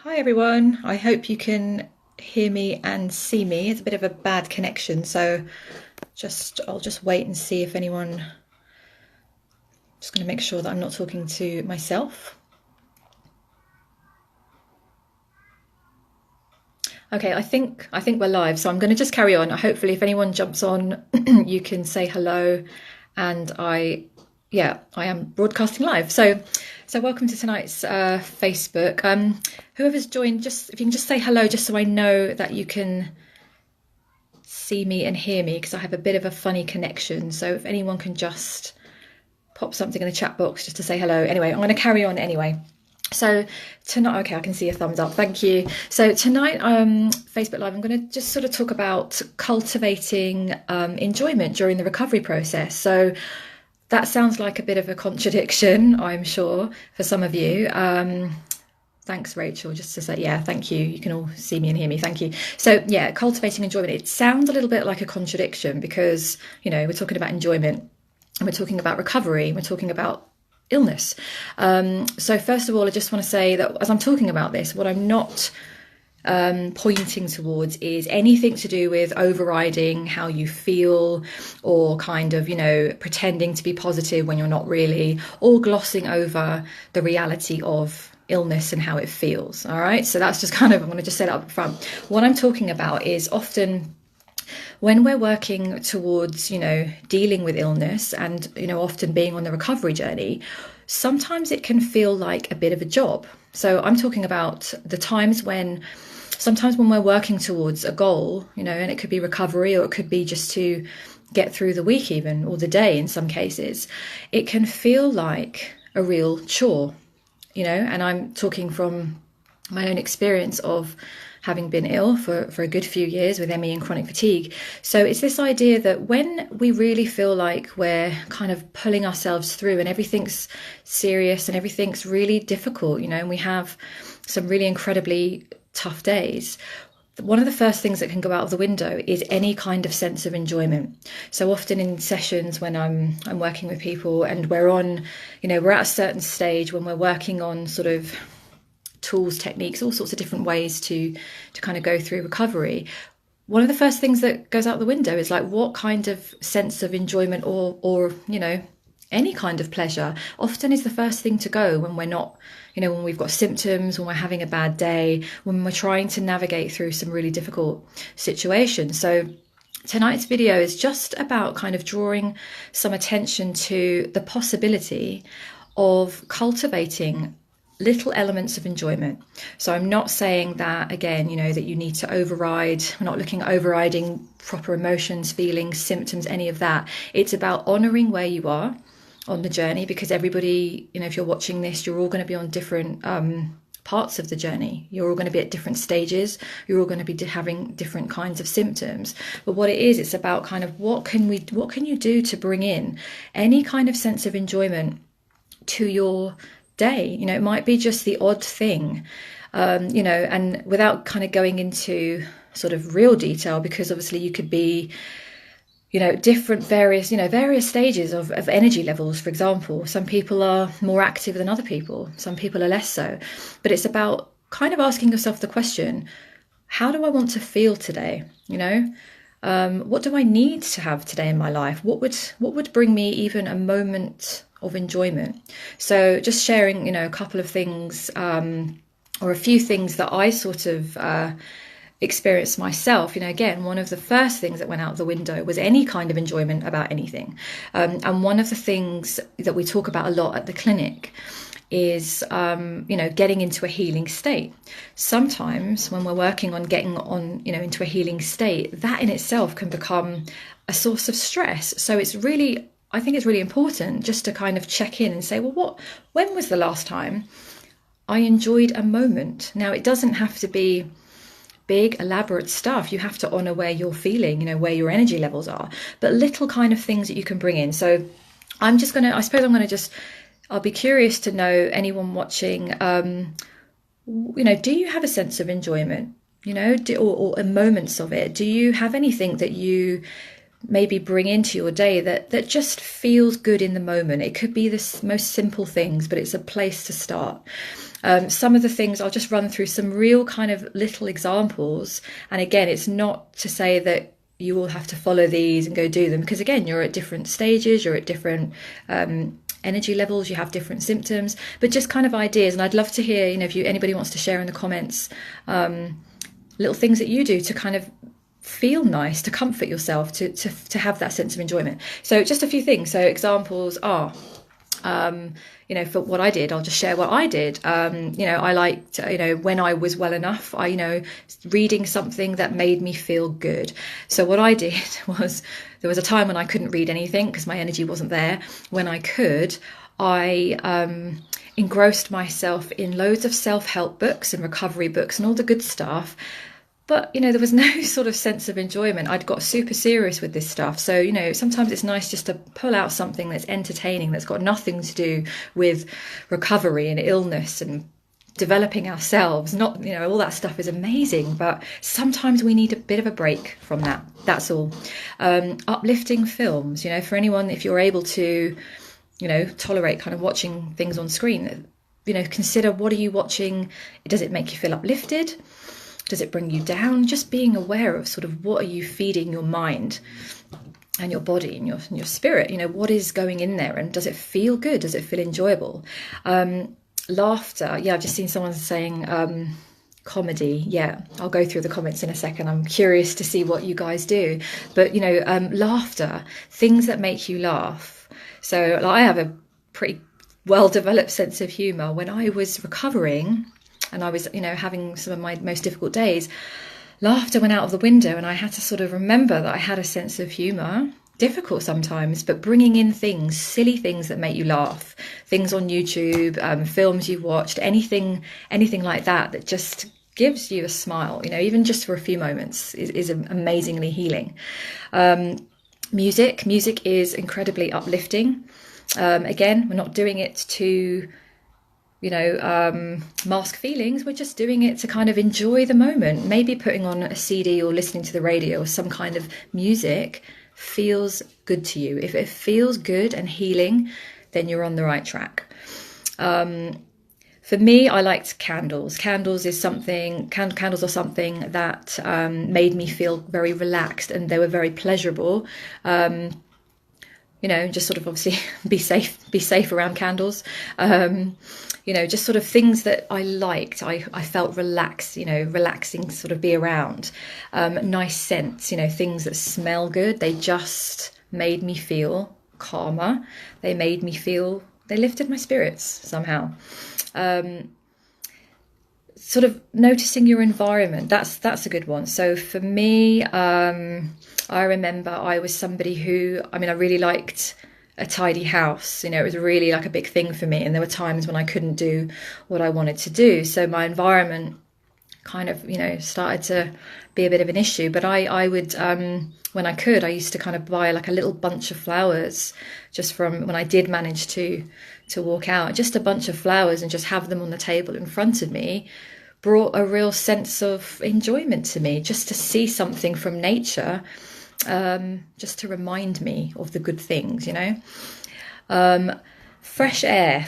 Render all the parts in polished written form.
Hi everyone, I hope you can hear me and see me. It's a bit of a bad connection, so I'll just wait and see if anyone, just going to make sure that I'm not talking to myself. Okay, I think we're live, so I'm going to just carry on. Hopefully if anyone jumps on, you can say hello, and I am broadcasting live. So welcome to tonight's Facebook. Whoever's joined, just if you can just say hello, just so I know that you can see me and hear me, because I have a bit of a funny connection. So if anyone can just pop something in the chat box just to say hello. Anyway, I'm going to carry on anyway. So tonight, okay, I can see a thumbs up. Thank you. So tonight, Facebook Live, I'm going to just sort of talk about cultivating enjoyment during the recovery process. So that sounds like a bit of a contradiction, I'm sure, for some of you. Thanks, Rachel, just to say, yeah, thank you. You can all see me and hear me. Thank you. So yeah, cultivating enjoyment. It sounds a little bit like a contradiction because, we're talking about enjoyment and we're talking about recovery. We're talking about illness. So first of all, I just want to say that as I'm talking about this, what I'm not pointing towards is anything to do with overriding how you feel, or kind of, pretending to be positive when you're not really, or glossing over the reality of illness and how it feels. All right. So that's just kind of, I'm going to just say that up front. What I'm talking about is often when we're working towards, dealing with illness and, often being on the recovery journey, sometimes it can feel like a bit of a job. So I'm talking about the times when sometimes when we're working towards a goal, and it could be recovery, or it could be just to get through the week even, or the day in some cases, it can feel like a real chore, and I'm talking from my own experience of having been ill for a good few years with ME and chronic fatigue. So it's this idea that when we really feel like we're kind of pulling ourselves through and everything's serious and everything's really difficult, and we have some really incredibly tough days, one of the first things that can go out of the window is any kind of sense of enjoyment. So often in sessions when I'm working with people and we're on, we're at a certain stage when we're working on sort of tools, techniques, all sorts of different ways to kind of go through recovery. One of the first things that goes out the window is like, what kind of sense of enjoyment or any kind of pleasure often is the first thing to go when we're not, when we've got symptoms, when we're having a bad day, when we're trying to navigate through some really difficult situations. So tonight's video is just about kind of drawing some attention to the possibility of cultivating little elements of enjoyment. So I'm not saying that, again, that you need to override. We're not looking at overriding proper emotions, feelings, symptoms, any of that. It's about honoring where you are on the journey, because everybody, if you're watching this, you're all going to be on different parts of the journey. You're all going to be at different stages. You're all going to be having different kinds of symptoms. But what it is, it's about kind of what can you do to bring in any kind of sense of enjoyment to your day. It might be just the odd thing, and without kind of going into sort of real detail, because obviously you could be, different various stages of energy levels. For example, some people are more active than other people, some people are less so, but it's about kind of asking yourself the question, how do I want to feel today? What do I need to have today in my life? What would bring me even a moment of enjoyment? So just sharing, a couple of things, or a few things that I sort of experienced myself. Again, one of the first things that went out the window was any kind of enjoyment about anything. And one of the things that we talk about a lot at the clinic is, getting into a healing state. Sometimes when we're working on getting on, into a healing state, that in itself can become a source of stress. So I think it's really important just to kind of check in and say, well, when was the last time I enjoyed a moment? Now, it doesn't have to be big, elaborate stuff. You have to honor where you're feeling, where your energy levels are, but little kind of things that you can bring in. So I'll be curious to know, anyone watching, do you have a sense of enjoyment, or moments of it? Do you have anything that you maybe bring into your day that just feels good in the moment. It could be the most simple things, but it's a place to start. Some of the things, I'll just run through some real kind of little examples. And again, it's not to say that you all have to follow these and go do them, because again, you're at different stages, you're at different energy levels, you have different symptoms, but just kind of ideas. And I'd love to hear, if anybody wants to share in the comments, little things that you do to kind of feel nice, to comfort yourself, to have that sense of enjoyment. So just a few things. So examples are, for what I did, I'll just share what I did. I liked, when I was well enough, reading something that made me feel good. So what I did was, there was a time when I couldn't read anything because my energy wasn't there. When I could, I engrossed myself in loads of self-help books and recovery books and all the good stuff. But, there was no sort of sense of enjoyment. I'd got super serious with this stuff. So, sometimes it's nice just to pull out something that's entertaining, that's got nothing to do with recovery and illness and developing ourselves. Not, all that stuff is amazing, but sometimes we need a bit of a break from that. That's all. Uplifting films, for anyone, if you're able to, tolerate kind of watching things on screen, consider, what are you watching? Does it make you feel uplifted? Does it bring you down? Just being aware of sort of what are you feeding your mind and your body and your spirit, what is going in there, and does it feel good? Does it feel enjoyable? Laughter. Yeah, I've just seen someone saying comedy. Yeah, I'll go through the comments in a second. I'm curious to see what you guys do. But, laughter, things that make you laugh. So I have a pretty well-developed sense of humour. When I was recovering, and I was, having some of my most difficult days, laughter went out of the window, and I had to sort of remember that I had a sense of humour. Difficult sometimes, but bringing in things, silly things that make you laugh, things on YouTube, films you've watched, anything like that just gives you a smile, even just for a few moments is amazingly healing. Music is incredibly uplifting. Again, we're not doing it to mask feelings. We're just doing it to kind of enjoy the moment. Maybe putting on a CD or listening to the radio or some kind of music feels good to you. If it feels good and healing, then you're on the right track. For me, I liked candles. Candles are something that made me feel very relaxed, and they were very pleasurable. Just sort of obviously be safe around candles. Just sort of things that I liked. I felt relaxed, relaxing to sort of be around. Nice scents, things that smell good. They just made me feel calmer. They lifted my spirits somehow. Sort of noticing your environment. That's a good one. So for me, I remember I was somebody who, I really liked a tidy house. It was really like a big thing for me. And there were times when I couldn't do what I wanted to do. So my environment kind of, started to be a bit of an issue. But I would, when I could, I used to kind of buy like a little bunch of flowers just from when I did manage to walk out, just a bunch of flowers, and just have them on the table in front of me brought a real sense of enjoyment to me, just to see something from nature. Just to remind me of the good things, Fresh air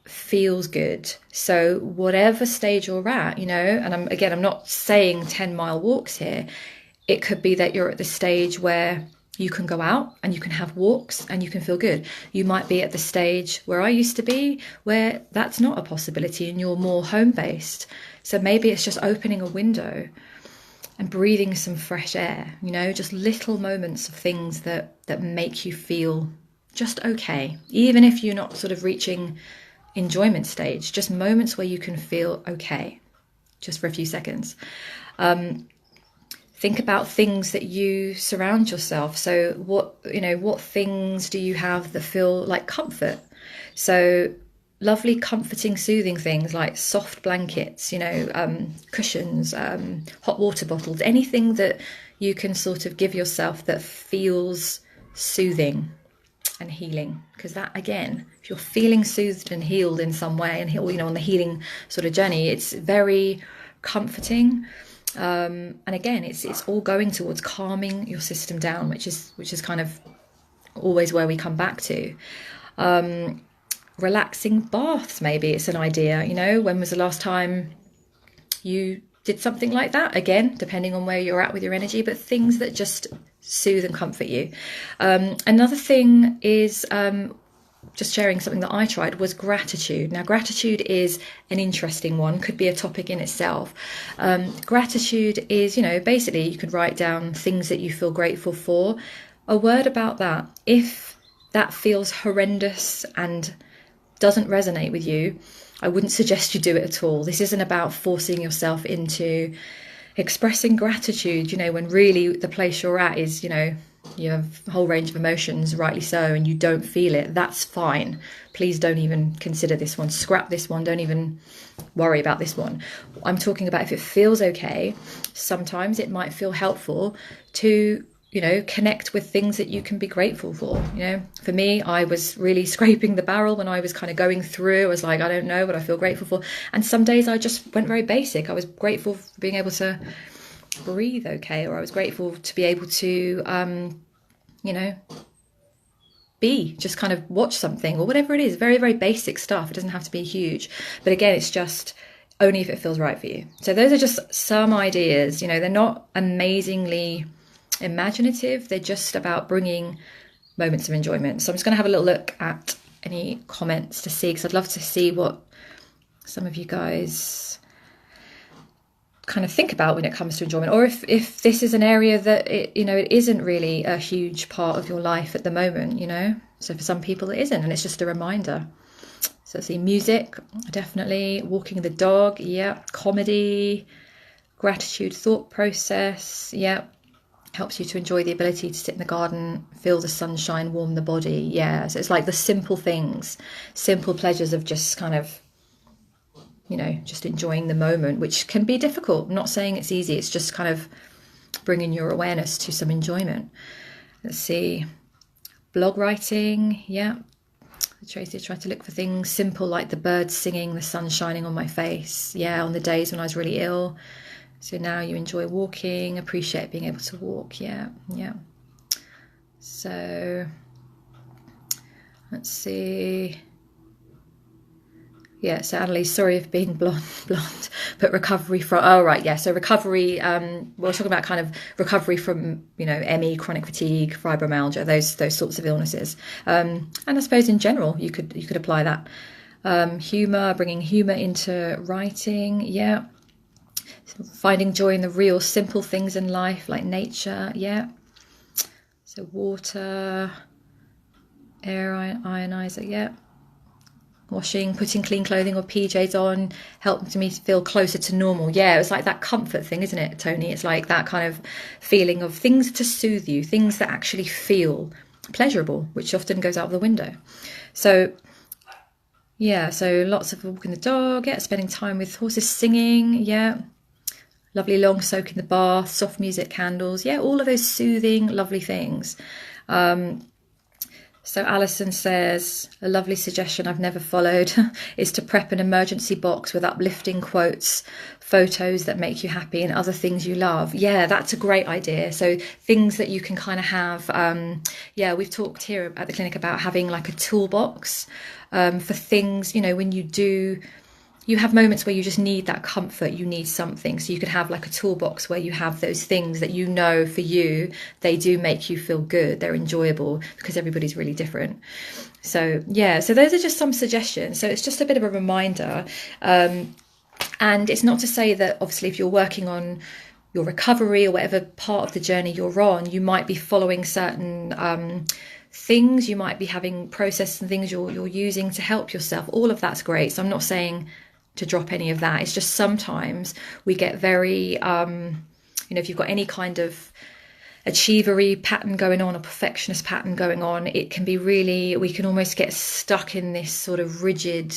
feels good. So whatever stage you're at, and I'm not saying 10-mile walks here. It could be that you're at the stage where you can go out and you can have walks and you can feel good. You might be at the stage where I used to be, where that's not a possibility and you're more home-based. So maybe it's just opening a window and breathing some fresh air, just little moments of things that make you feel just okay. Even if you're not sort of reaching enjoyment stage, just moments where you can feel okay, just for a few seconds. Think about things that you surround yourself. So what things do you have that feel like comfort? So lovely, comforting, soothing things like soft blankets, cushions, hot water bottles, anything that you can sort of give yourself that feels soothing and healing. Because that, again, if you're feeling soothed and healed in some way, and on the healing sort of journey, it's very comforting. And again, it's all going towards calming your system down, which is kind of always where we come back to. Relaxing baths, maybe it's an idea. When was the last time you did something like that? Again, depending on where you're at with your energy, but things that just soothe and comfort you. Another thing is, just sharing something that I tried, was gratitude. Now, gratitude is an interesting one, could be a topic in itself. Gratitude is, basically you could write down things that you feel grateful for. A word about that. If that feels horrendous and doesn't resonate with you, I wouldn't suggest you do it at all. This isn't about forcing yourself into expressing gratitude, when really the place you're at is, you have a whole range of emotions, rightly so, and you don't feel it. That's fine. Please don't even consider this one. Scrap this one. Don't even worry about this one. I'm talking about if it feels okay. Sometimes it might feel helpful to connect with things that you can be grateful for. For me, I was really scraping the barrel when I was kind of going through. I was like, I don't know what I feel grateful for. And some days I just went very basic. I was grateful for being able to breathe okay, or I was grateful to be able to, just kind of watch something or whatever it is. Very, very basic stuff. It doesn't have to be huge. But again, it's just only if it feels right for you. So those are just some ideas. They're not amazingly imaginative, they're just about bringing moments of enjoyment. So I'm just going to have a little look at any comments to see, because I'd love to see what some of you guys kind of think about when it comes to enjoyment, or if this is an area that it isn't really a huge part of your life at the moment. So for some people it isn't, and it's just a reminder. So see, music, definitely. Walking the dog, yeah. Comedy, gratitude, thought process, yeah. Helps you to enjoy the ability to sit in the garden, feel the sunshine, warm the body. Yeah, so it's like the simple things, simple pleasures of just kind of, just enjoying the moment, which can be difficult. I'm not saying it's easy. It's just kind of bringing your awareness to some enjoyment. Let's see. Blog writing. Yeah. Tracy tried to look for things simple like the birds singing, the sun shining on my face. Yeah, on the days when I was really ill. So now you enjoy walking, appreciate being able to walk. Yeah. So let's see. Yeah, so Annalise, sorry for being blonde, but recovery from, so recovery, we're talking about kind of recovery from, ME, chronic fatigue, fibromyalgia, those sorts of illnesses. And I suppose in general, you could apply that. Humour, bringing humour into writing, yeah. Finding joy in the real simple things in life, like nature, yeah. So water, air ionizer, yeah. Washing, putting clean clothing or PJs on, helping me feel closer to normal. Yeah, it was like that comfort thing, isn't it, Tony? It's like that kind of feeling of things to soothe you, things that actually feel pleasurable, which often goes out the window. So yeah, so lots of walking the dog, yeah, spending time with horses, singing, yeah. Lovely long soak in the bath, soft music, candles. Yeah, all of those soothing, lovely things. So Alison says, a lovely suggestion I've never followed is to prep an emergency box with uplifting quotes, photos that make you happy and other things you love. Yeah, that's a great idea. So things that you can kind of have. We've talked here at the clinic about having like a toolbox for things, when you have moments where you just need that comfort, you need something. So you could have like a toolbox where you have those things that for you, they do make you feel good. They're enjoyable because everybody's really different. So yeah, so those are just some suggestions. So it's just a bit of a reminder. And it's not to say that obviously if you're working on your recovery or whatever part of the journey you're on, you might be following certain things, you might be having processes and things you're using to help yourself. All of that's great. So I'm not saying to drop any of that. It's just sometimes we get very, if you've got any kind of achievery pattern going on, a perfectionist pattern going on, it can be we can almost get stuck in this sort of rigid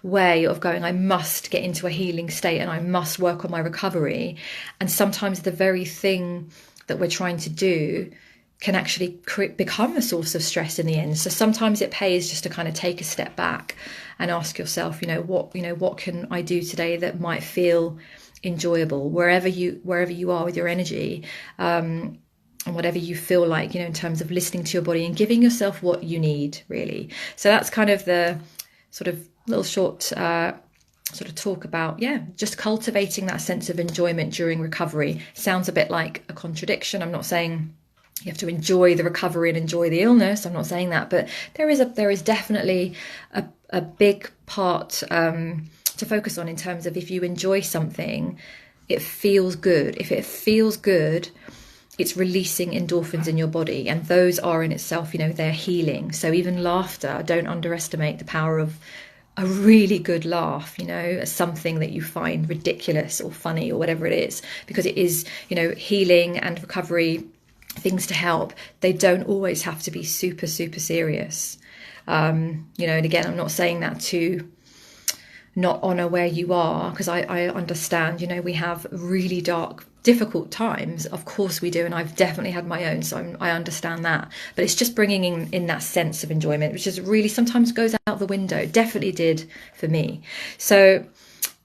way of going, I must get into a healing state and I must work on my recovery. And sometimes the very thing that we're trying to do can actually become a source of stress in the end. So sometimes it pays just to kind of take a step back and ask yourself, what can I do today that might feel enjoyable wherever you are with your energy, and whatever you feel like, in terms of listening to your body and giving yourself what you need, really. So that's kind of the sort of little short sort of talk about, just cultivating that sense of enjoyment during recovery. Sounds a bit like a contradiction. I'm not saying you have to enjoy the recovery and enjoy the illness. I'm not saying that, but there is definitely a big part to focus on in terms of, if you enjoy something, it feels good. If it feels good, it's releasing endorphins in your body, and those are in itself, they're healing. So even laughter, don't underestimate the power of a really good laugh, something that you find ridiculous or funny or whatever it is, because it is, healing and recovery things to help. They don't always have to be super, super serious. And again, I'm not saying that to not honor where you are, because I understand, we have really dark, difficult times. Of course we do. And I've definitely had my own. So I understand that. But it's just bringing in that sense of enjoyment, which is really sometimes goes out the window. Definitely did for me. So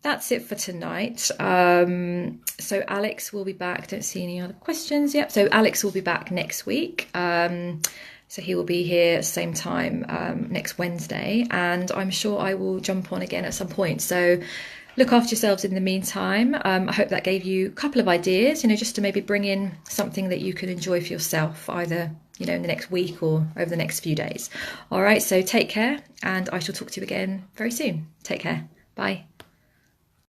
that's it for tonight. So Alex will be back. Don't see any other questions yet. So Alex will be back next week. So he will be here same time next Wednesday, and I'm sure I will jump on again at some point. So look after yourselves in the meantime. I hope that gave you a couple of ideas, just to maybe bring in something that you can enjoy for yourself, either in the next week or over the next few days. All right, so take care, and I shall talk to you again very soon. Take care. Bye.